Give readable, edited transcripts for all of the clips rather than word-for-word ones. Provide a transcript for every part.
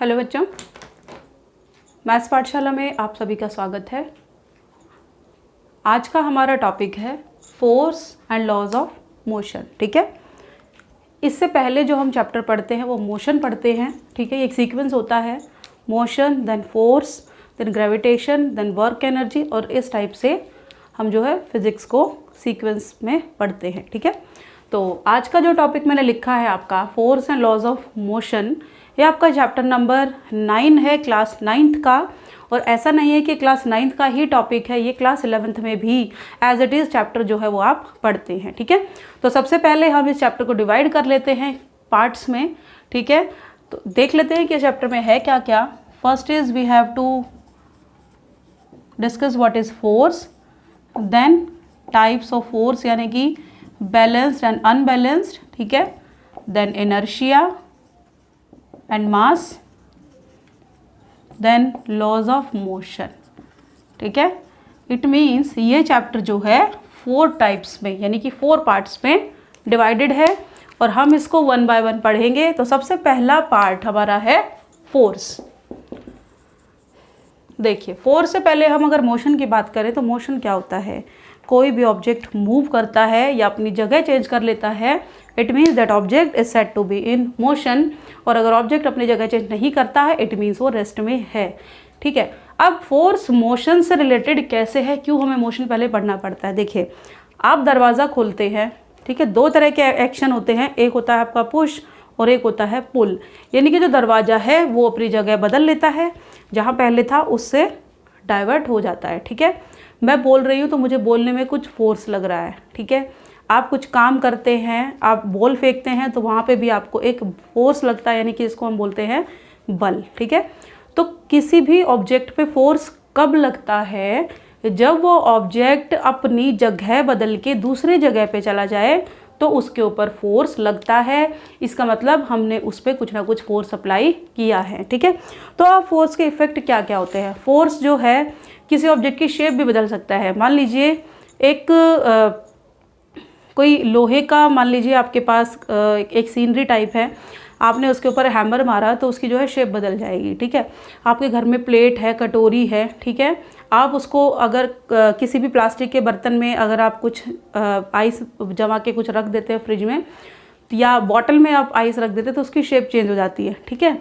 Hello बच्चों, maths पाठशाला में आप सभी का स्वागत है। आज का हमारा टॉपिक है force and laws of motion. ठीक है, इससे पहले जो हम चैप्टर पढ़ते हैं वो मोशन पढ़ते हैं। ठीक है, एक सीक्वेंस होता है, motion then force then gravitation then work energy, और इस टाइप से हम जो है फिज़िक्स को सीक्वेंस में पढ़ते हैं। ठीक है, तो आज का जो टॉपिक मैंने लिखा है आपका force and laws of motion, ये आपका चैप्टर नंबर 9 है, क्लास 9th का। और ऐसा नहीं है कि क्लास 9th का ही टॉपिक है, ये क्लास 11th में भी एज इट इज़ चैप्टर जो है वो आप पढ़ते हैं। ठीक है, तो सबसे पहले हम इस चैप्टर को डिवाइड कर लेते हैं पार्ट्स में। ठीक है, तो देख लेते हैं कि चैप्टर में है क्या क्या। First is we have to discuss what is force, then types of force यानी कि बैलेंस्ड एंड अनबैलेंस्ड। ठीक है, then inertia and mass, then laws of motion. ठीक है, इट मीन्स ये चैप्टर जो है 4 टाइप्स में यानी कि 4 पार्ट्स में डिवाइडेड है और हम इसको 1 बाय 1 पढ़ेंगे। तो सबसे पहला पार्ट हमारा है फोर्स। देखिए, फोर्स से पहले हम अगर मोशन की बात करें तो मोशन क्या होता है? कोई भी ऑब्जेक्ट मूव करता है या अपनी जगह चेंज कर लेता है, it means that object is said to be in motion. और अगर ऑब्जेक्ट अपनी जगह चेंज नहीं करता है, इट मीन्स वो रेस्ट में है। ठीक है, अब फोर्स मोशन से रिलेटेड कैसे है, क्यों हमें मोशन पहले पढ़ना पड़ता है? देखिए, आप दरवाज़ा खोलते हैं, ठीक है, 2 तरह के एक्शन होते हैं, एक होता है आपका पुश और एक होता है पुल। यानी कि जो दरवाज़ा है वो अपनी जगह बदल लेता है, जहाँ पहले था उससे डाइवर्ट हो जाता है। ठीक है, मैं बोल रही हूँ तो मुझे बोलने में कुछ फोर्स लग रहा है। ठीक है, आप कुछ काम करते हैं, आप बॉल फेंकते हैं तो वहाँ पे भी आपको एक फोर्स लगता है, यानी कि इसको हम बोलते हैं बल। ठीक है, तो किसी भी ऑब्जेक्ट पे फोर्स कब लगता है? जब वो ऑब्जेक्ट अपनी जगह बदल के दूसरी जगह पे चला जाए तो उसके ऊपर फोर्स लगता है। इसका मतलब हमने उस पर कुछ ना कुछ फोर्स अप्लाई किया है। ठीक है, तो अब फोर्स के इफेक्ट क्या क्या होते हैं? फोर्स जो है किसी ऑब्जेक्ट की शेप भी बदल सकता है। मान लीजिए एक कोई लोहे का, मान लीजिए आपके पास एक सीनरी टाइप है, आपने उसके ऊपर हैमर मारा तो उसकी जो है शेप बदल जाएगी। ठीक है, आपके घर में प्लेट है, कटोरी है, ठीक है, आप उसको अगर किसी भी प्लास्टिक के बर्तन में अगर आप कुछ आइस जमा के कुछ रख देते हैं फ्रिज में, या बॉटल में आप आइस रख देते हैं तो उसकी शेप चेंज हो जाती है। ठीक है,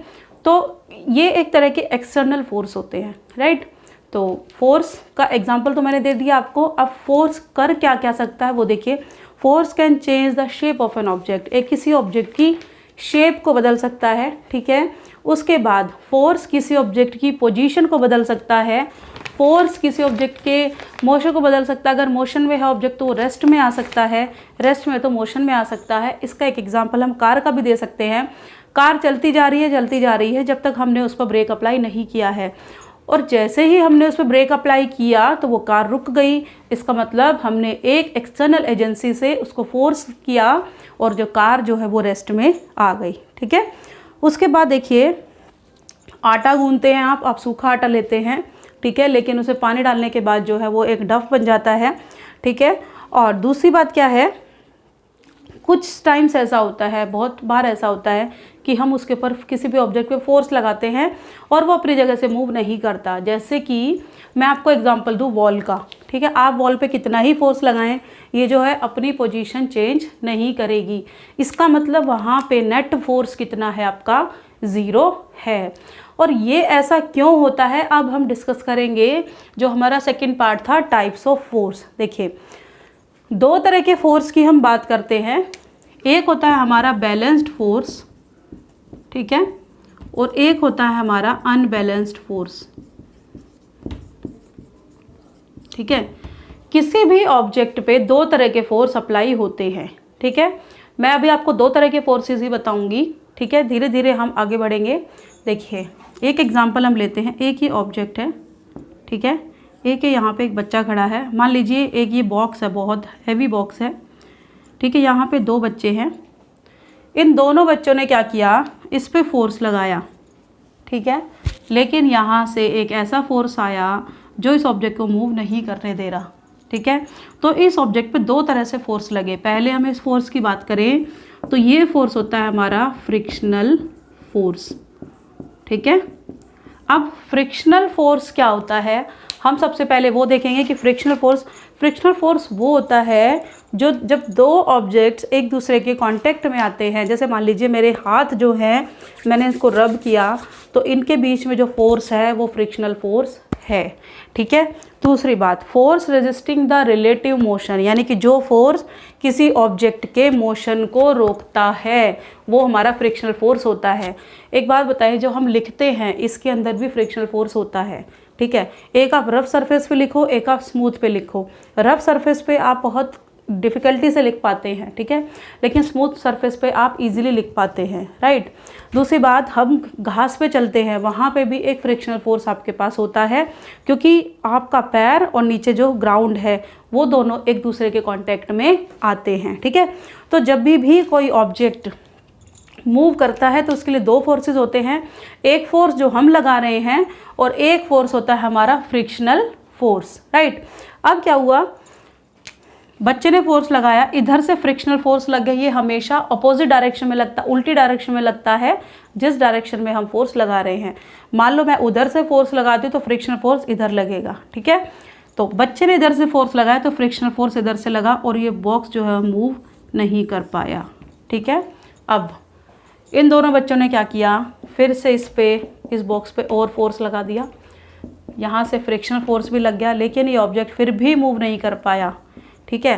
तो ये एक तरह के एक्सटर्नल फोर्स होते हैं, राइट। तो फोर्स का एग्जाम्पल तो मैंने दे दिया आपको। अब फोर्स कर क्या क्या सकता है वो देखिए। Force can change the shape of an object, एक किसी ऑब्जेक्ट की शेप को बदल सकता है। ठीक है, उसके बाद फोर्स किसी ऑब्जेक्ट की पोजीशन को बदल सकता है। फोर्स किसी ऑब्जेक्ट के मोशन को बदल सकता है। अगर मोशन में है ऑब्जेक्ट तो वो रेस्ट में आ सकता है, रेस्ट में तो मोशन में आ सकता है। इसका एक एग्जांपल हम कार का भी दे सकते हैं। कार चलती जा रही है जब तक हमने उस पर ब्रेक अप्लाई नहीं किया है, और जैसे ही हमने उस पर ब्रेक अप्लाई किया तो वो कार रुक गई। इसका मतलब हमने एक एक्सटर्नल एजेंसी से उसको फोर्स किया और जो कार जो है वो रेस्ट में आ गई। ठीक है, उसके बाद देखिए, आटा गूंथते हैं आप सूखा आटा लेते हैं, ठीक है, लेकिन उसे पानी डालने के बाद जो है वो एक डफ बन जाता है। ठीक है, और दूसरी बात क्या है, कुछ टाइम्स ऐसा होता है, बहुत बार ऐसा होता है कि हम उसके ऊपर किसी भी ऑब्जेक्ट पे फोर्स लगाते हैं और वो अपनी जगह से मूव नहीं करता। जैसे कि मैं आपको एग्जांपल दूँ वॉल का। ठीक है, आप वॉल पे कितना ही फोर्स लगाएं, ये जो है अपनी पोजीशन चेंज नहीं करेगी। इसका मतलब वहाँ पे नेट फोर्स कितना है आपका? 0 है। और ये ऐसा क्यों होता है अब हम डिस्कस करेंगे। जो हमारा सेकेंड पार्ट था टाइप्स ऑफ फोर्स। देखिए, 2 तरह के फोर्स की हम बात करते हैं। एक होता है हमारा बैलेंस्ड फोर्स, ठीक है, और एक होता है हमारा अनबैलेंस्ड फोर्स। ठीक है, किसी भी ऑब्जेक्ट पे 2 तरह के फोर्स अप्लाई होते हैं। ठीक है, मैं अभी आपको 2 तरह के फोर्सेस ही बताऊंगी। ठीक है, धीरे धीरे हम आगे बढ़ेंगे। देखिए, एक एग्जांपल हम लेते हैं। एक ही ऑब्जेक्ट है, ठीक है, एक यहाँ पे एक बच्चा खड़ा है। मान लीजिए एक ये बॉक्स है, बहुत हैवी बॉक्स है। ठीक है, यहाँ पे 2 बच्चे हैं। इन दोनों बच्चों ने क्या किया, इस पे फोर्स लगाया। ठीक है, लेकिन यहाँ से एक ऐसा फोर्स आया जो इस ऑब्जेक्ट को मूव नहीं करने दे रहा। ठीक है, तो इस ऑब्जेक्ट पे 2 तरह से फोर्स लगे। पहले हम इस फोर्स की बात करें तो ये फोर्स होता है हमारा फ्रिक्शनल फोर्स। ठीक है। अब फ्रिक्शनल फोर्स क्या होता है, हम सबसे पहले वो देखेंगे कि फ्रिक्शनल फोर्स वो होता है जो जब दो ऑब्जेक्ट्स एक दूसरे के कांटेक्ट में आते हैं, जैसे मान लीजिए मेरे हाथ जो हैं मैंने इसको रब किया तो इनके बीच में जो फोर्स है वो फ्रिक्शनल फोर्स है, ठीक है। दूसरी बात, force resisting the relative motion, यानी कि जो फोर्स किसी ऑब्जेक्ट के मोशन को रोकता है वो हमारा फ्रिक्शनल फोर्स होता है। एक बात बताइए, जो हम लिखते हैं इसके अंदर भी फ्रिक्शनल फोर्स होता है, ठीक है। एक आप रफ सरफेस पे लिखो, एक आप स्मूथ पे लिखो। रफ सरफेस पे आप बहुत डिफ़िकल्टी से लिख पाते हैं, ठीक है, लेकिन स्मूथ सरफेस पे आप इजीली लिख पाते हैं, राइट। दूसरी बात, हम घास पे चलते हैं, वहाँ पे भी एक फ्रिक्शनल फोर्स आपके पास होता है, क्योंकि आपका पैर और नीचे जो ग्राउंड है वो दोनों एक दूसरे के कांटेक्ट में आते हैं, ठीक है। तो जब भी कोई ऑब्जेक्ट मूव करता है तो उसके लिए दो फोर्सेस होते हैं, एक फोर्स जो हम लगा रहे हैं और एक फोर्स होता है हमारा फ्रिक्शनल फोर्स, राइट। अब क्या हुआ, बच्चे ने फोर्स लगाया, इधर से फ्रिक्शनल फोर्स लग गई, ये हमेशा अपोजिट डायरेक्शन में लगता, उल्टी डायरेक्शन में लगता है जिस डायरेक्शन में हम फोर्स लगा रहे हैं। मान लो मैं उधर से फोर्स लगाती हूँ तो फ्रिक्शनल फोर्स इधर लगेगा, ठीक है। तो बच्चे ने इधर से फोर्स लगाया तो फ्रिक्शनल फोर्स इधर से लगा और ये बॉक्स जो है मूव नहीं कर पाया, ठीक है। अब इन दोनों बच्चों ने क्या किया, फिर से इस बॉक्स पे और फोर्स लगा दिया, यहाँ से फ्रिक्शनल फोर्स भी लग गया, लेकिन ये ऑब्जेक्ट फिर भी मूव नहीं कर पाया, ठीक है।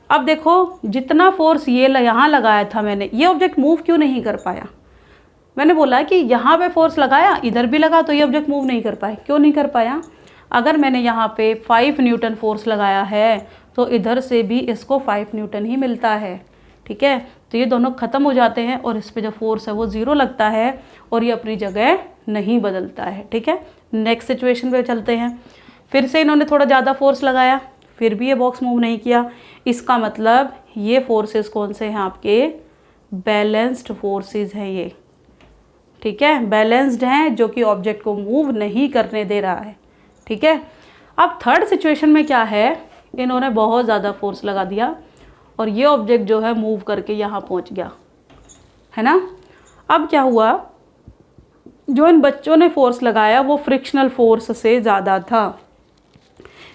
अब देखो, जितना फोर्स ये यहाँ लगाया था मैंने, ये ऑब्जेक्ट मूव क्यों नहीं कर पाया। मैंने बोला कि यहाँ पे फोर्स लगाया, इधर भी लगा, तो ये ऑब्जेक्ट मूव नहीं कर पाए। क्यों नहीं कर पाया, अगर मैंने यहाँ पे 5 न्यूटन फोर्स लगाया है तो इधर से भी इसको 5 न्यूटन ही मिलता है, ठीक है। तो ये दोनों ख़त्म हो जाते हैं और इस पर जो फोर्स है वो 0 लगता है और ये अपनी जगह नहीं बदलता है, ठीक है। नेक्स्ट सिचुएशन पे चलते हैं। फिर से इन्होंने थोड़ा ज़्यादा फोर्स लगाया, फिर भी ये बॉक्स मूव नहीं किया। इसका मतलब ये फोर्सेस कौन से हैं, आपके बैलेंस्ड फोर्सेस हैं ये, ठीक है, बैलेंस्ड हैं, जो कि ऑब्जेक्ट को मूव नहीं करने दे रहा है, ठीक है। अब थर्ड सिचुएशन में क्या है, इन्होंने बहुत ज़्यादा फोर्स लगा दिया और ये ऑब्जेक्ट जो है मूव करके यहाँ पहुँच गया, है ना। अब क्या हुआ, जो इन बच्चों ने फोर्स लगाया वो फ्रिक्शनल फोर्स से ज़्यादा था।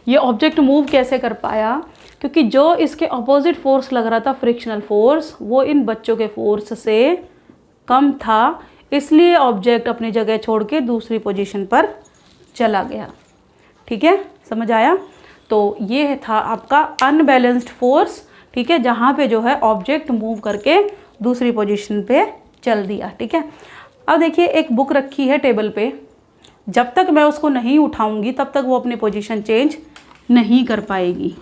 ये ऑब्जेक्ट मूव कैसे कर पाया, क्योंकि जो इसके अपोजिट फोर्स लग रहा था फ्रिक्शनल फोर्स, वो इन बच्चों के फोर्स से कम था, इसलिए ऑब्जेक्ट अपनी जगह छोड़ के दूसरी पोजीशन पर चला गया, ठीक है, समझ आया। तो ये था आपका अनबैलेंस्ड फोर्स, ठीक है, जहाँ पे जो है ऑब्जेक्ट मूव करके दूसरी पोजीशन पे चल दिया, ठीक है। अब देखिए, एक बुक रखी है टेबल पे, जब तक मैं उसको नहीं उठाऊंगी तब तक वो अपनी पोजीशन चेंज नहीं कर पाएगी,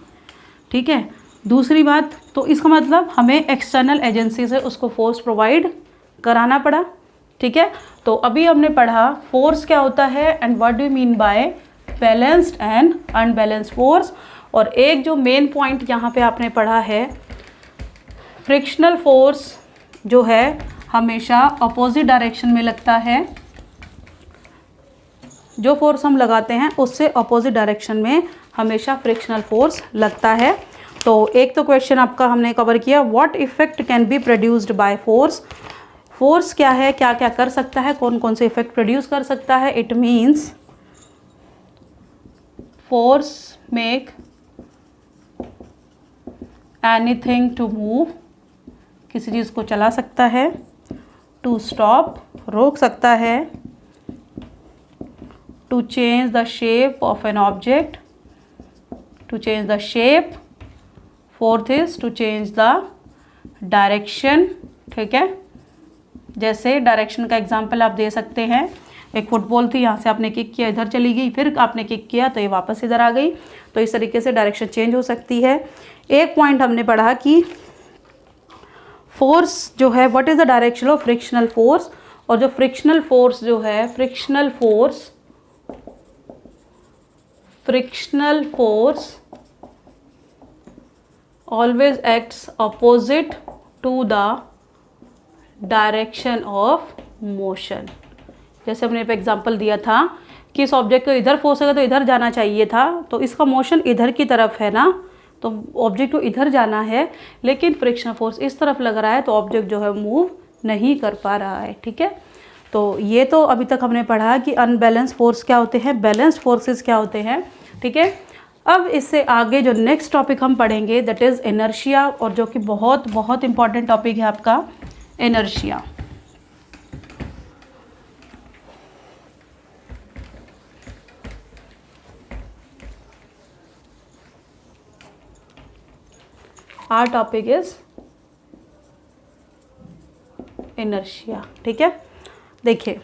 ठीक है। दूसरी बात, तो इसका मतलब हमें एक्सटर्नल एजेंसी से उसको फोर्स प्रोवाइड कराना पड़ा, ठीक है। तो अभी हमने पढ़ा फोर्स क्या होता है and what do you mean by balanced and unbalanced force. और एक जो मेन पॉइंट यहाँ पे आपने पढ़ा है, फ्रिक्शनल फोर्स जो है हमेशा अपोजिट डायरेक्शन में लगता है, जो फोर्स हम लगाते हैं उससे अपोजिट डायरेक्शन में हमेशा फ्रिक्शनल फोर्स लगता है। तो एक तो क्वेश्चन आपका हमने कवर किया, what effect can be produced by force. Force क्या है, क्या क्या कर सकता है, कौन कौन से इफेक्ट प्रोड्यूस कर सकता है। It means force make anything to move, किसी चीज़ को चला सकता है, टू स्टॉप रोक सकता है, to change the shape of an object, to change the shape, fourth is to change the direction, ठीक है। जैसे डायरेक्शन का एग्जांपल आप दे सकते हैं, एक फुटबॉल थी, यहाँ से आपने किक किया इधर चली गई, फिर आपने किक किया तो ये वापस इधर आ गई, तो इस तरीके से डायरेक्शन चेंज हो सकती है। एक पॉइंट हमने पढ़ा कि फोर्स जो है what is the direction of frictional force, और जो फ्रिक्शनल फोर्स जो है frictional force always acts opposite to the direction of motion. जैसे हमने पे एग्जांपल दिया था कि इस ऑब्जेक्ट को इधर फोर्स है तो इधर जाना चाहिए था, तो इसका मोशन इधर की तरफ है ना, तो ऑब्जेक्ट को इधर जाना है, लेकिन फ्रिक्शनल फोर्स इस तरफ लग रहा है तो ऑब्जेक्ट जो है मूव नहीं कर पा रहा है, ठीक है। तो ये तो अभी तक हमने पढ़ा कि अनबैलेंस फोर्स क्या होते हैं, बैलेंस्ड फोर्सेस क्या होते हैं, ठीक है। अब इससे आगे जो नेक्स्ट टॉपिक हम पढ़ेंगे दैट इज़ इनर्शिया, और जो कि बहुत बहुत इंपॉर्टेंट टॉपिक है आपका inertia. Our topic is inertia, ठीक है। देखिए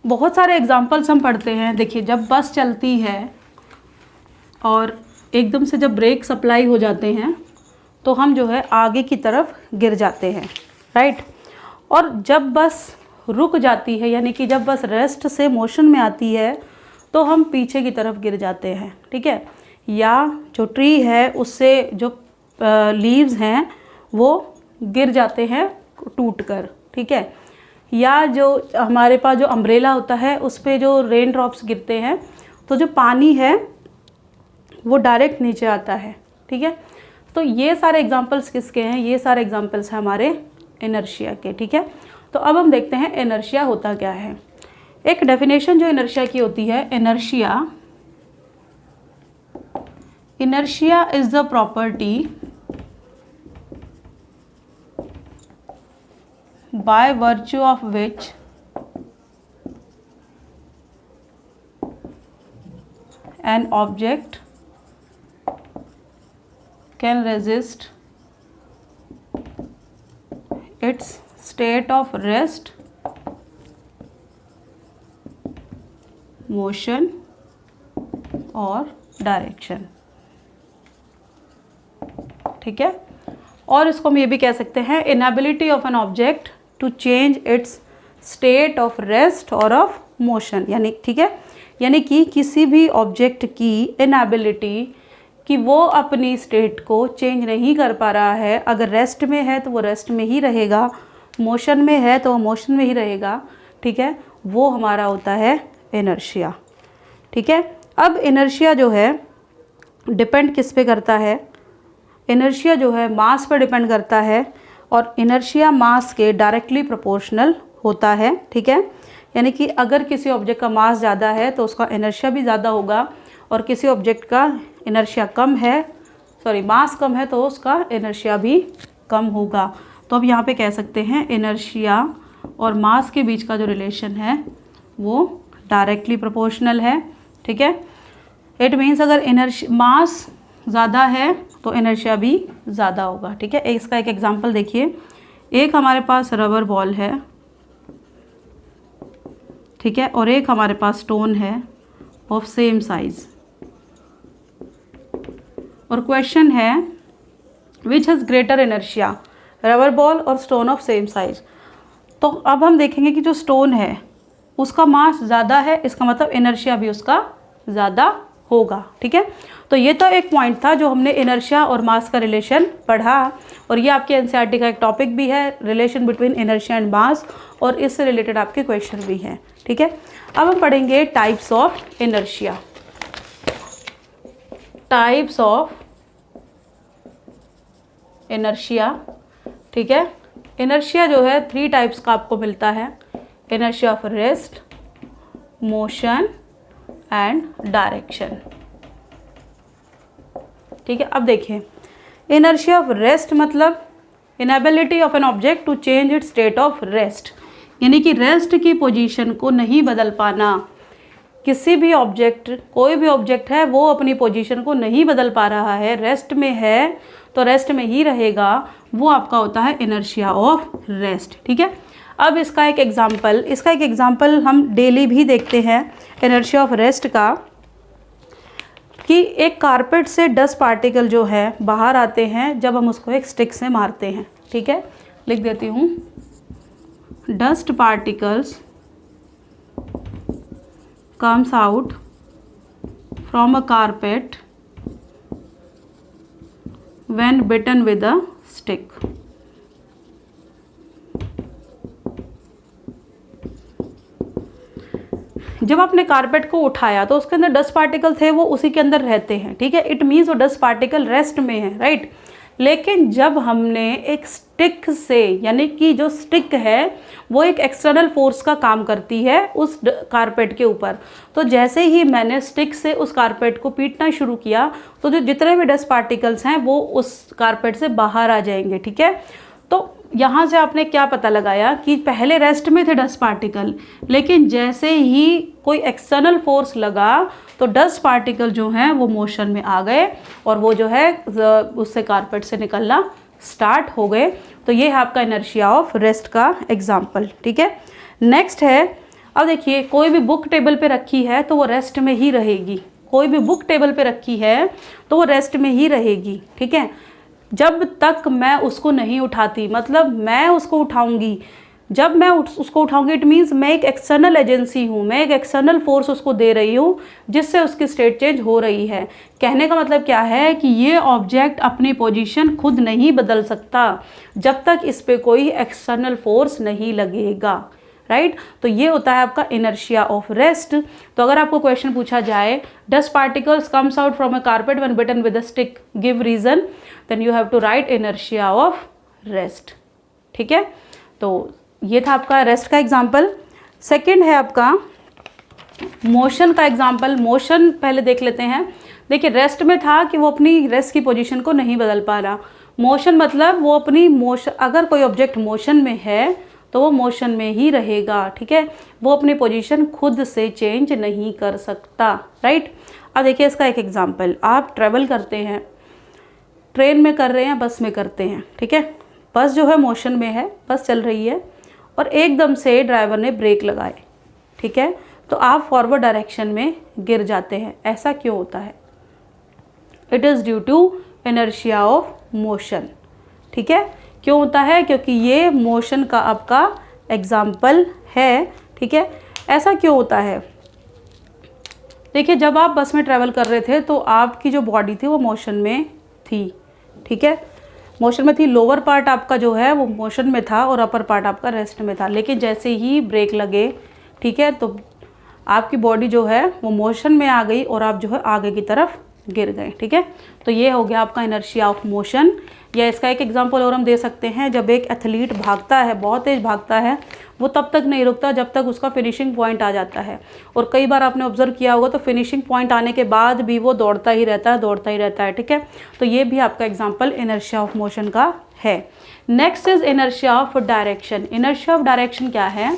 बहुत सारे एग्जांपल्स हम पढ़ते हैं। देखिए जब बस चलती है और एकदम से जब ब्रेक सप्लाई हो जाते हैं तो हम जो है आगे की तरफ गिर जाते हैं, राइट। और जब बस रुक जाती है, यानी कि जब बस रेस्ट से मोशन में आती है, तो हम पीछे की तरफ गिर जाते हैं, ठीक है। या जो ट्री है उससे जो लीव्स हैं वो गिर जाते हैं टूटकर, ठीक है। या जो हमारे पास जो अम्ब्रेला होता है उस पे जो रेन ड्रॉप्स गिरते हैं तो जो पानी है वो डायरेक्ट नीचे आता है, ठीक है। तो ये सारे एग्जांपल्स किसके हैं, ये सारे एग्जांपल्स हैं हमारे इनर्शिया के, ठीक है। तो अब हम देखते हैं इनर्शिया होता क्या है। एक डेफिनेशन जो इनर्शिया की होती है, inertia is the property by virtue of which an object can resist its state of rest, motion और direction, ठीक है। और इसको हम ये भी कह सकते हैं inability of an object to change its state of rest और ऑफ मोशन, यानी ठीक है, यानी कि किसी भी ऑब्जेक्ट की इनएबिलिटी कि वो अपनी स्टेट को चेंज नहीं कर पा रहा है। अगर रेस्ट में है तो वो रेस्ट में ही रहेगा, मोशन में है तो वो मोशन में ही रहेगा, ठीक है। वो हमारा होता है इनर्शिया, ठीक है। अब इनर्शिया जो है डिपेंड किस पे करता है, इनर्शिया जो है मास पर डिपेंड करता है, और इनर्शिया मास के डायरेक्टली प्रोपोर्शनल होता है, ठीक है। यानी कि अगर किसी ऑब्जेक्ट का मास ज़्यादा है तो उसका इनर्शिया भी ज़्यादा होगा, और किसी ऑब्जेक्ट का इनर्शिया कम है, मास कम है, तो उसका इनर्शिया भी कम होगा। तो अब यहाँ पे कह सकते हैं इनर्शिया और मास के बीच का जो रिलेशन है वो डायरेक्टली प्रोपोर्शनल है, ठीक है। इट मीन्स अगर मास ज़्यादा है तो इनर्शिया भी ज़्यादा होगा, ठीक है। इसका एक एग्जांपल देखिए, एक हमारे पास रबर बॉल है, ठीक है, और एक हमारे पास स्टोन है ऑफ सेम साइज, और क्वेश्चन है which has greater inertia, rubber ball और स्टोन ऑफ सेम साइज। तो अब हम देखेंगे कि जो स्टोन है उसका मास ज़्यादा है, इसका मतलब इनर्शिया भी उसका ज़्यादा होगा, ठीक है। तो ये तो एक पॉइंट था जो हमने इनर्शिया और मास का रिलेशन पढ़ा, और ये आपके एनसीईआरटी का एक टॉपिक भी है, रिलेशन बिटवीन इनर्शिया एंड मास, और इससे रिलेटेड आपके क्वेश्चन भी हैं, ठीक है। अब हम पढ़ेंगे types of inertia. Types of inertia, ठीक है। इनर्शिया जो है 3 टाइप्स का आपको मिलता है, inertia of rest, motion and direction, ठीक है। अब देखिए इनर्शिया ऑफ रेस्ट मतलब inability of an object to change its state of rest, यानी कि रेस्ट की पोजीशन को नहीं बदल पाना। किसी भी ऑब्जेक्ट, कोई भी ऑब्जेक्ट है वो अपनी पोजीशन को नहीं बदल पा रहा है, रेस्ट में है तो रेस्ट में ही रहेगा, वो आपका होता है इनर्शिया ऑफ रेस्ट, ठीक है। अब इसका एक एग्जांपल हम डेली भी देखते हैं इनर्शिया ऑफ रेस्ट का, कि एक कारपेट से डस्ट पार्टिकल जो है बाहर आते हैं जब हम उसको एक स्टिक से मारते हैं, ठीक है। लिख देती हूँ, dust particles comes out from a carpet when bitten with a stick. जब आपने कारपेट को उठाया तो उसके अंदर डस्ट पार्टिकल थे, वो उसी के अंदर रहते हैं, ठीक है। इट मीन्स वो डस्ट पार्टिकल रेस्ट में है, राइट। लेकिन जब हमने एक स्टिक से, यानी कि जो स्टिक है वो एक एक्सटर्नल फोर्स का काम करती है उस कारपेट के ऊपर, तो जैसे ही मैंने स्टिक से उस कारपेट को पीटना शुरू किया तो जो जितने भी डस्ट पार्टिकल्स हैं वो उस कारपेट से बाहर आ जाएंगे। ठीक है, तो यहाँ से आपने क्या पता लगाया कि पहले रेस्ट में थे डस्ट पार्टिकल, लेकिन जैसे ही कोई एक्सटर्नल फोर्स लगा तो डस्ट पार्टिकल जो हैं वो मोशन में आ गए और वो जो है उससे कारपेट से निकलना स्टार्ट हो गए। तो ये है आपका इनर्शिया ऑफ रेस्ट का एग्जाम्पल। ठीक है, नेक्स्ट है, अब देखिए कोई भी बुक टेबल पे रखी है तो वो रेस्ट में ही रहेगी, कोई भी बुक टेबल पे रखी है तो वो रेस्ट में ही रहेगी। ठीक है, जब तक मैं उसको नहीं उठाती, मतलब मैं उसको उठाऊंगी, जब मैं उसको उठाऊंगी इट मीन्स मैं एक एक्सटर्नल एजेंसी हूँ, मैं एक एक्सटर्नल फोर्स उसको दे रही हूँ जिससे उसकी स्टेट चेंज हो रही है। कहने का मतलब क्या है कि ये ऑब्जेक्ट अपनी पोजीशन खुद नहीं बदल सकता जब तक इस पे कोई एक्सटर्नल फोर्स नहीं लगेगा। राइट, तो ये होता है आपका इनर्शिया ऑफ रेस्ट। तो अगर आपको क्वेश्चन पूछा जाए dust particles comes out from a carpet when beaten with a stick, give reason, then you have to write inertia of rest. ठीक है, तो ये था आपका रेस्ट का एग्जाम्पल। सेकेंड है आपका मोशन का एग्जाम्पल। मोशन पहले देख लेते हैं। देखिए रेस्ट में था कि वो अपनी रेस्ट की पोजीशन को नहीं बदल पा रहा। मोशन मतलब वो अपनी मोशन, अगर कोई ऑब्जेक्ट मोशन में है तो वो मोशन में ही रहेगा। ठीक है, वो अपनी पोजीशन खुद से चेंज नहीं कर सकता। राइट, अब देखिए इसका एक एग्जाम्पल, आप ट्रेवल करते हैं, ट्रेन में कर रहे हैं, बस में करते हैं। ठीक है, बस जो है मोशन में है, बस चल रही है और एकदम से ड्राइवर ने ब्रेक लगाए। ठीक है, तो आप फॉरवर्ड डायरेक्शन में गिर जाते हैं। ऐसा क्यों होता है? It is due to inertia of motion. ठीक है, क्यों होता है? क्योंकि ये मोशन का आपका एग्जाम्पल है। ठीक है, ऐसा क्यों होता है? देखिए जब आप बस में ट्रैवल कर रहे थे तो आपकी जो बॉडी थी वो मोशन में थी। ठीक है, मोशन में थी, लोअर पार्ट आपका जो है वो मोशन में था और अपर पार्ट आपका रेस्ट में था। लेकिन जैसे ही ब्रेक लगे, ठीक है, तो आपकी बॉडी जो है वो मोशन में आ गई और आप जो है आगे की तरफ गिर गए। ठीक है, तो ये हो गया आपका इनर्शिया ऑफ मोशन। या इसका एक एग्जांपल और हम दे सकते हैं, जब एक एथलीट भागता है, बहुत तेज भागता है, वो तब तक नहीं रुकता जब तक उसका फिनिशिंग पॉइंट आ जाता है। और कई बार आपने ऑब्जर्व किया होगा तो फिनिशिंग पॉइंट आने के बाद भी वो दौड़ता ही रहता है, दौड़ता ही रहता है। ठीक है, तो ये भी आपका एग्जाम्पल इनर्शिया ऑफ मोशन का है। Next is inertia of direction. Inertia of direction क्या है?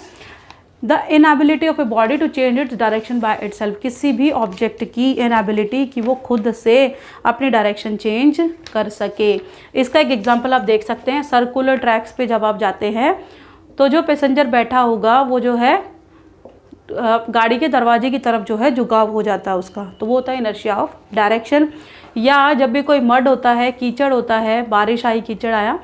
The inability of a body to change its direction by itself. किसी भी ऑब्जेक्ट की इनएबिलिटी कि वो खुद से अपनी डायरेक्शन चेंज कर सके। इसका एक एग्जांपल आप देख सकते हैं, सर्कुलर ट्रैक्स पे जब आप जाते हैं तो जो पैसेंजर बैठा होगा वो जो है गाड़ी के दरवाजे की तरफ जो है झुकाव हो जाता है उसका, तो वो होता है इनर्शिया ऑफ डायरेक्शन। या जब भी कोई मड होता है, कीचड़ होता है, बारिश आई, कीचड़ आया,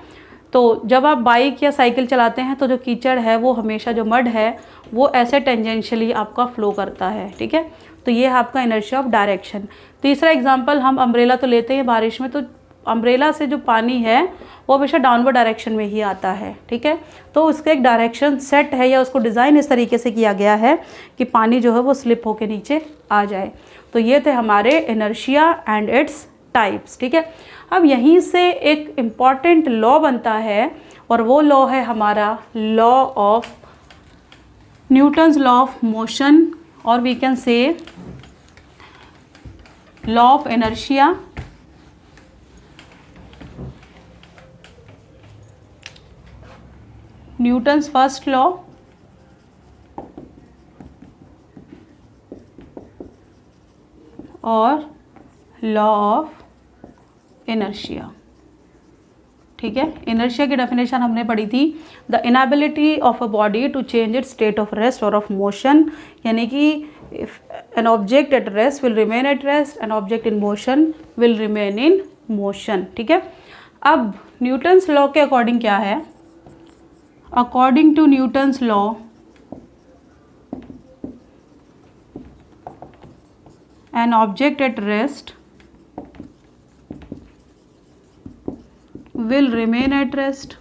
तो जब आप बाइक या साइकिल चलाते हैं तो जो कीचड़ है वो हमेशा, जो मड है वो ऐसे टेंजेंशियली आपका फ्लो करता है। ठीक है, तो ये है आपका इनर्शिया ऑफ डायरेक्शन। तीसरा एग्जांपल, हम अम्ब्रेला तो लेते हैं बारिश में, तो अम्ब्रेला से जो पानी है वो हमेशा डाउनवर्ड डायरेक्शन में ही आता है। ठीक है, तो उसका एक डायरेक्शन सेट है या उसको डिज़ाइन इस तरीके से किया गया है कि पानी जो है वो स्लिप होकर नीचे आ जाए। तो ये थे हमारे इनर्शिया एंड इट्स टाइप्स। ठीक है, अब यहीं से एक इम्पॉर्टेंट लॉ बनता है और वो लॉ है हमारा law of Newton's law of motion, और we can say law of inertia, Newton's first law, और लॉ ऑफ इनर्शिया। ठीक है, इनर्शिया की डेफिनेशन हमने पढ़ी थी, the inability of a body to change its state of rest और of motion, यानी कि an object at rest will remain at rest, an object in motion will remain in motion. ठीक है, अब न्यूटन्स लॉ के according क्या है? According to Newton's law, an object at rest will remain at rest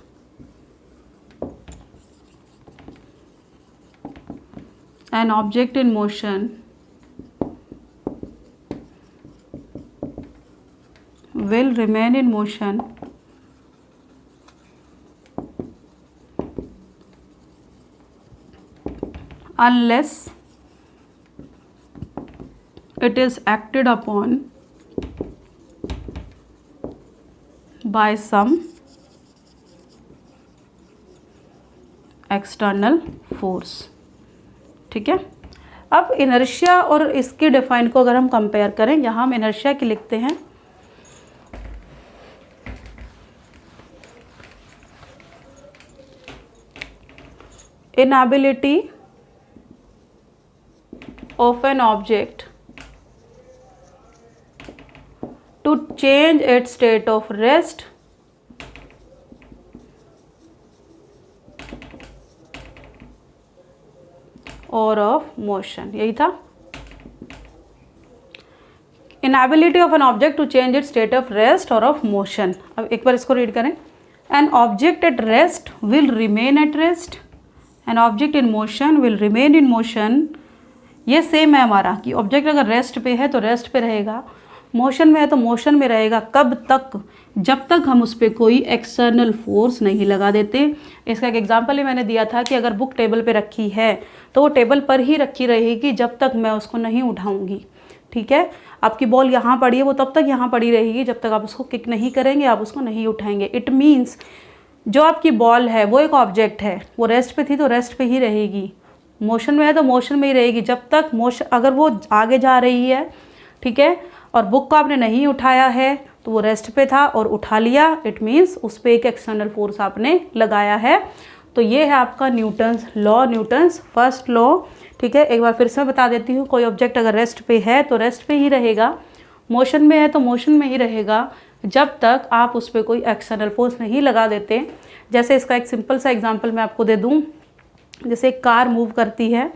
an object in motion will remain in motion unless it is acted upon by some external force। ठीक है, अब inertia और इसकी define को अगर हम compare करें, यहाँ हम इनर्शिया की लिखते हैं inability of an object to change its state of rest or of motion, यही था। inability of an object to change its state of rest or of motion। अब एक बार इसको रीड करें। an object at rest will remain at rest, an object in motion will remain in motion। ये same है हमारा कि object अगर rest पे है तो रेस्ट पे रहेगा, मोशन में है तो मोशन में रहेगा। कब तक? जब तक हम उस पर कोई एक्सटर्नल फोर्स नहीं लगा देते। इसका एक एग्जांपल ही मैंने दिया था कि अगर बुक टेबल पे रखी है तो वो टेबल पर ही रखी रहेगी जब तक मैं उसको नहीं उठाऊंगी। ठीक है, आपकी बॉल यहाँ पड़ी है, वो तब तक यहाँ पड़ी रहेगी जब तक आप उसको किक नहीं करेंगे, आप उसको नहीं उठाएंगे। इट मीन्स जो आपकी बॉल है वो एक ऑब्जेक्ट है, वो रेस्ट पे थी तो रेस्ट पे ही रहेगी, मोशन में है तो मोशन में ही रहेगी जब तक मोशन, अगर वो आगे जा रही है, ठीक है, और बुक को आपने नहीं उठाया है तो वो रेस्ट पे था और उठा लिया, इट मीन्स उस पर एक एक्सटर्नल फोर्स आपने लगाया है। तो ये है आपका Newton's law, Newton's first law. ठीक है, एक बार फिर से बता देती हूँ, कोई ऑब्जेक्ट अगर रेस्ट पे है तो रेस्ट पे ही रहेगा, मोशन में है तो मोशन में ही रहेगा जब तक आप उस पर कोई एक्सटर्नल फोर्स नहीं लगा देते। जैसे इसका एक सिंपल सा एग्जांपल मैं आपको दे दूँ, जैसे एक कार मूव करती है,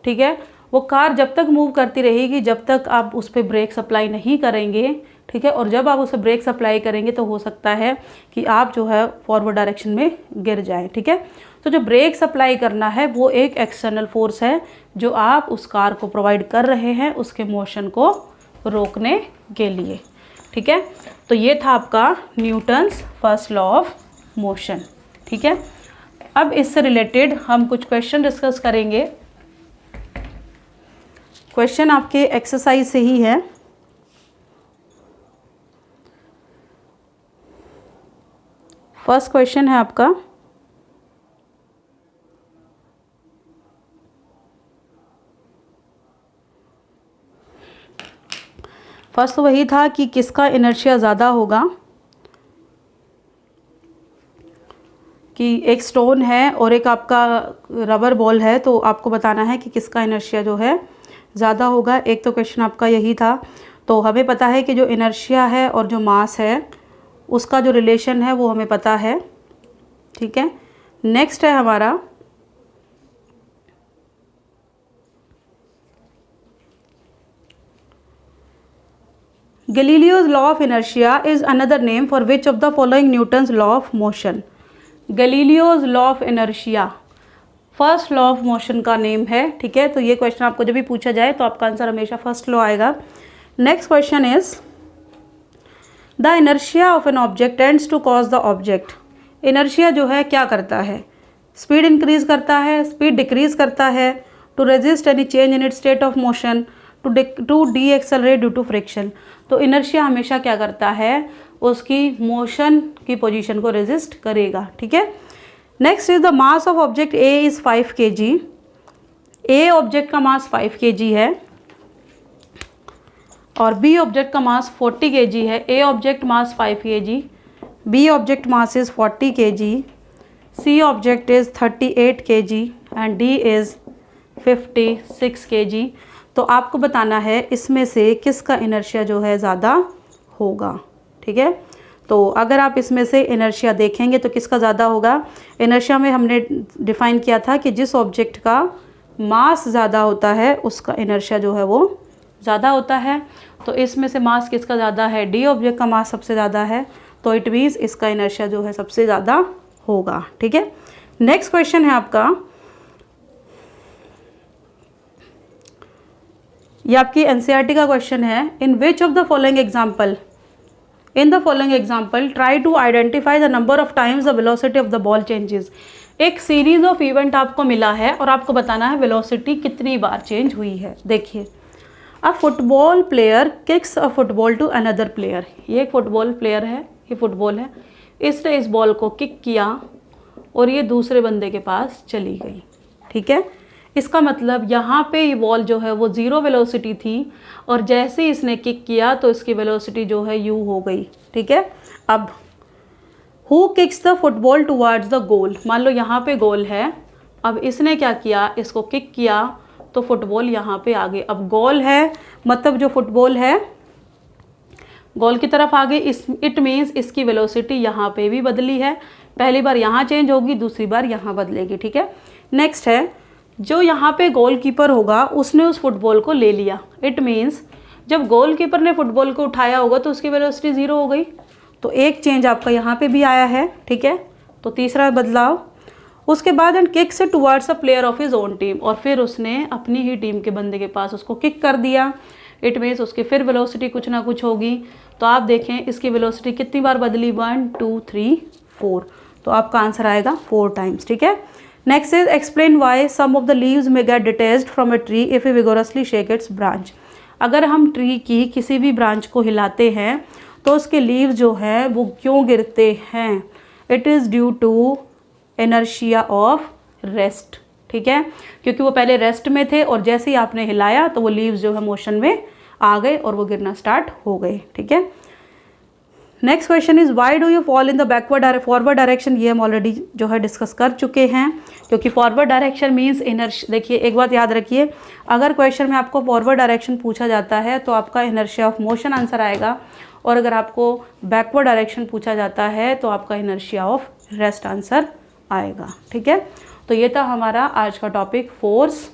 ठीक है, वो कार जब तक मूव करती रहेगी जब तक आप उस पर ब्रेक सप्लाई नहीं करेंगे, ठीक है, और जब आप उसे ब्रेक सप्लाई करेंगे तो हो सकता है कि आप जो है फॉरवर्ड डायरेक्शन में गिर जाए। ठीक है, तो जो ब्रेक सप्लाई करना है वो एक एक्सटर्नल फोर्स है जो आप उस कार को प्रोवाइड कर रहे हैं उसके मोशन को रोकने के लिए। ठीक है, तो ये था आपका Newton's first law of motion. ठीक है, अब इससे रिलेटेड हम कुछ क्वेश्चन डिस्कस करेंगे। क्वेश्चन आपके एक्सरसाइज से ही है। फर्स्ट क्वेश्चन है आपका, फर्स्ट तो वही था कि किसका इनर्शिया ज़्यादा होगा, कि एक स्टोन है और एक आपका रबर बॉल है, तो आपको बताना है कि किसका इनर्शिया जो है ज़्यादा होगा। एक तो क्वेश्चन आपका यही था। तो हमें पता है कि जो इनर्शिया है और जो मास है उसका जो रिलेशन है वो हमें पता है। ठीक है, नेक्स्ट है हमारा Galileo's law of inertia is another name for which of the following Newton's law of motion. Galileo's law of inertia first law of motion का नेम है। ठीक है, तो ये क्वेश्चन आपको जब भी पूछा जाए तो आपका आंसर हमेशा फर्स्ट लॉ आएगा। Next question is the inertia of an object tends to cause the object. Inertia जो है क्या करता है? स्पीड इंक्रीज करता है, स्पीड डिक्रीज करता है, to resist any change in it state of motion, to decelerate due to friction. तो इनर्शिया हमेशा क्या करता है? उसकी मोशन की पोजीशन को रेजिस्ट करेगा। ठीक है, next is the mass of object A is 5 kg। A object का मास 5 kg है और बी ऑब्जेक्ट का मास 40 kg है। A object mass 5 kg, B object mass is 40 kg, C object is 38 kg and D is 56 kg। तो आपको बताना है इसमें से किसका इनर्शिया जो है ज़्यादा होगा। ठीक है, तो अगर आप इसमें से इनर्शिया देखेंगे तो किसका ज़्यादा होगा? इनर्शिया में हमने डिफ़ाइन किया था कि जिस ऑब्जेक्ट का मास ज़्यादा होता है उसका इनर्शिया जो है वो ज़्यादा होता है। तो इसमें से मास किसका ज़्यादा है? डी ऑब्जेक्ट का मास सबसे ज़्यादा है, तो इट मीन्स इसका इनर्शिया जो है सबसे ज़्यादा होगा। ठीक है, नेक्स्ट क्वेश्चन है आपका, ये आपकी एनसीईआरटी का क्वेश्चन है। In which of the following example, in the following example try to identify the number of times the velocity of the ball changes. एक सीरीज ऑफ इवेंट आपको मिला है और आपको बताना है वेलोसिटी कितनी बार चेंज हुई है। देखिए, a football player kicks a football to another player. ये एक फुटबॉल प्लेयर है, ये फुटबॉल है, इसने इस बॉल को किक किया और ये दूसरे बंदे के पास चली गई। ठीक है, इसका मतलब यहाँ पे ये बॉल जो है वो 0 वेलोसिटी थी और जैसे ही इसने किक किया तो इसकी वेलोसिटी जो है u हो गई। ठीक है, अब who kicks the football towards the goal. मान लो यहाँ पे गोल है, अब इसने क्या किया, इसको किक किया तो फुटबॉल यहाँ पे आ गई। अब गोल है मतलब जो फुटबॉल है गोल की तरफ आ गई, इट मीन्स इसकी वेलोसिटी यहाँ पे भी बदली है। पहली बार यहाँ चेंज होगी, दूसरी बार यहाँ बदलेगी। ठीक है, नेक्स्ट है जो यहाँ पे गोलकीपर होगा उसने उस फुटबॉल को ले लिया। इट मीन्स जब गोलकीपर ने फुटबॉल को उठाया होगा तो उसकी वेलोसिटी 0 हो गई। तो एक चेंज आपका यहाँ पे भी आया है। ठीक है, तो तीसरा बदलाव। उसके बाद and kicks towards a player of his own team, और फिर उसने अपनी ही टीम के बंदे के पास उसको किक कर दिया। इट मीन्स उसकी फिर वेलोसिटी कुछ ना कुछ होगी। तो आप देखें इसकी वेलोसिटी कितनी बार बदली, 1 2 3 4। तो आपका आंसर आएगा 4 टाइम्स। ठीक है, next is explain why some of the leaves may get detached from a tree if you vigorously shake its branch. अगर हम ट्री की किसी भी ब्रांच को हिलाते हैं तो उसके लीव्स जो हैं वो क्यों गिरते हैं? It is due to inertia of rest. ठीक है, क्योंकि वो पहले रेस्ट में थे और जैसे ही आपने हिलाया तो वो लीव्स जो है मोशन में आ गए और वो गिरना स्टार्ट हो गए। ठीक है, next question is why do you fall in the forward direction. ये हम ऑलरेडी जो है डिस्कस कर चुके हैं, क्योंकि फॉरवर्ड डायरेक्शन मीन्स इनर्शिया। देखिए एक बात याद रखिए, अगर क्वेश्चन में आपको फॉरवर्ड डायरेक्शन पूछा जाता है तो आपका इनर्शिया ऑफ मोशन आंसर आएगा, और अगर आपको बैकवर्ड डायरेक्शन पूछा जाता है तो आपका इनर्शिया ऑफ रेस्ट आंसर आएगा। ठीक है, तो ये था हमारा आज का टॉपिक फोर्स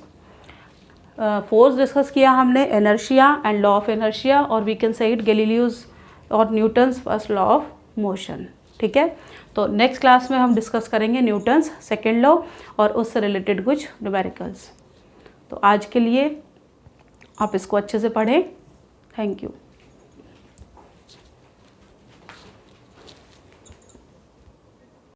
डिस्कस किया हमने, inertia and law of inertia, और वी कैन से इट गैलीलियोज और Newton's first law of motion. ठीक है, तो नेक्स्ट क्लास में हम डिस्कस करेंगे न्यूटन्स सेकेंड लॉ और उससे रिलेटेड कुछ न्यूमेरिकल्स। तो आज के लिए आप इसको अच्छे से पढ़ें। Thank you.